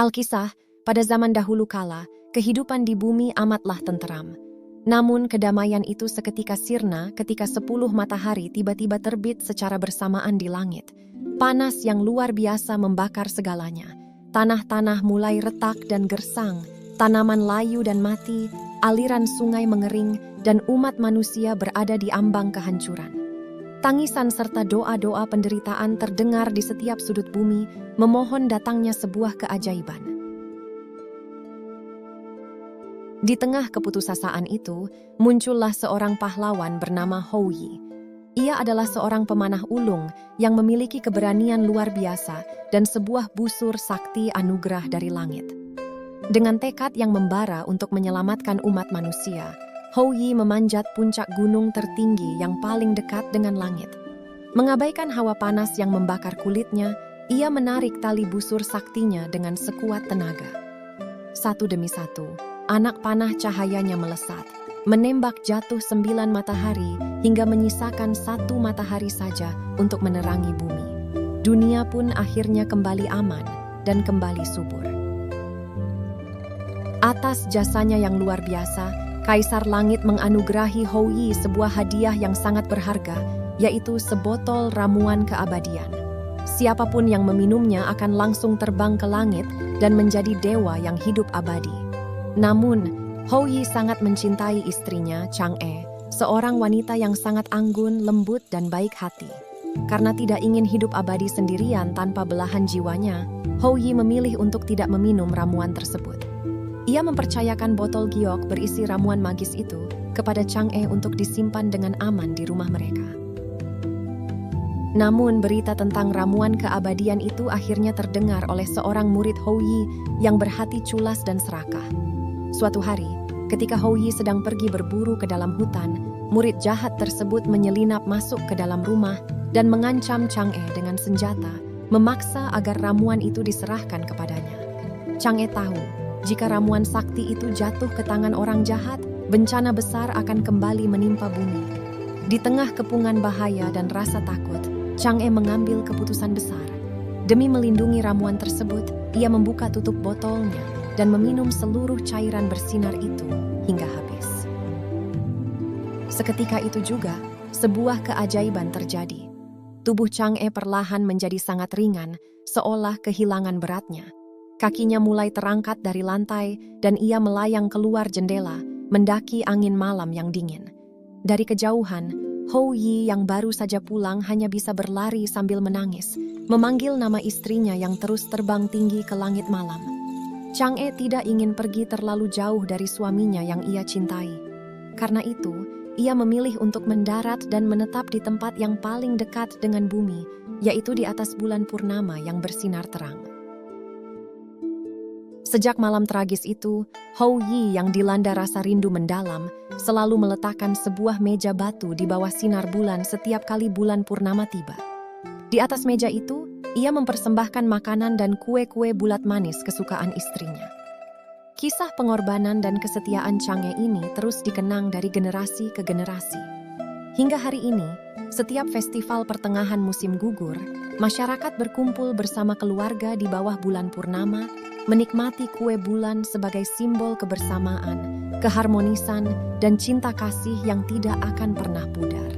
Alkisah, pada zaman dahulu kala, kehidupan di bumi amatlah tenteram. Namun kedamaian itu seketika sirna ketika 10 matahari tiba-tiba terbit secara bersamaan di langit. Panas yang luar biasa membakar segalanya. Tanah-tanah mulai retak dan gersang, tanaman layu dan mati, aliran sungai mengering, dan umat manusia berada di ambang kehancuran. Tangisan serta doa-doa penderitaan terdengar di setiap sudut bumi, memohon datangnya sebuah keajaiban. Di tengah keputusasaan itu, muncullah seorang pahlawan bernama Hou Yi. Ia adalah seorang pemanah ulung yang memiliki keberanian luar biasa dan sebuah busur sakti anugerah dari langit. Dengan tekad yang membara untuk menyelamatkan umat manusia, Hou Yi memanjat puncak gunung tertinggi yang paling dekat dengan langit. Mengabaikan hawa panas yang membakar kulitnya, ia menarik tali busur saktinya dengan sekuat tenaga. Satu demi satu, anak panah cahayanya melesat, menembak jatuh 9 matahari hingga menyisakan 1 matahari saja untuk menerangi bumi. Dunia pun akhirnya kembali aman dan kembali subur. Atas jasanya yang luar biasa, Kaisar Langit menganugerahi Hou Yi sebuah hadiah yang sangat berharga, yaitu sebotol ramuan keabadian. Siapapun yang meminumnya akan langsung terbang ke langit dan menjadi dewa yang hidup abadi. Namun, Hou Yi sangat mencintai istrinya, Chang'e, seorang wanita yang sangat anggun, lembut, dan baik hati. Karena tidak ingin hidup abadi sendirian tanpa belahan jiwanya, Hou Yi memilih untuk tidak meminum ramuan tersebut. Ia mempercayakan botol giok berisi ramuan magis itu kepada Chang'e untuk disimpan dengan aman di rumah mereka. Namun berita tentang ramuan keabadian itu akhirnya terdengar oleh seorang murid Hou Yi yang berhati culas dan serakah. Suatu hari, ketika Hou Yi sedang pergi berburu ke dalam hutan, murid jahat tersebut menyelinap masuk ke dalam rumah dan mengancam Chang'e dengan senjata, memaksa agar ramuan itu diserahkan kepadanya. Chang'e tahu, jika ramuan sakti itu jatuh ke tangan orang jahat, bencana besar akan kembali menimpa bumi. Di tengah kepungan bahaya dan rasa takut, Chang'e mengambil keputusan besar. Demi melindungi ramuan tersebut, ia membuka tutup botolnya dan meminum seluruh cairan bersinar itu hingga habis. Seketika itu juga, sebuah keajaiban terjadi. Tubuh Chang'e perlahan menjadi sangat ringan, seolah kehilangan beratnya. Kakinya mulai terangkat dari lantai dan ia melayang keluar jendela, mendaki angin malam yang dingin. Dari kejauhan, Hou Yi yang baru saja pulang hanya bisa berlari sambil menangis, memanggil nama istrinya yang terus terbang tinggi ke langit malam. Chang'e tidak ingin pergi terlalu jauh dari suaminya yang ia cintai. Karena itu, ia memilih untuk mendarat dan menetap di tempat yang paling dekat dengan bumi, yaitu di atas bulan purnama yang bersinar terang. Sejak malam tragis itu, Hou Yi yang dilanda rasa rindu mendalam selalu meletakkan sebuah meja batu di bawah sinar bulan setiap kali bulan purnama tiba. Di atas meja itu, ia mempersembahkan makanan dan kue-kue bulat manis kesukaan istrinya. Kisah pengorbanan dan kesetiaan Chang'e ini terus dikenang dari generasi ke generasi. Hingga hari ini, setiap festival pertengahan musim gugur, masyarakat berkumpul bersama keluarga di bawah bulan purnama, menikmati kue bulan sebagai simbol kebersamaan, keharmonisan, dan cinta kasih yang tidak akan pernah pudar.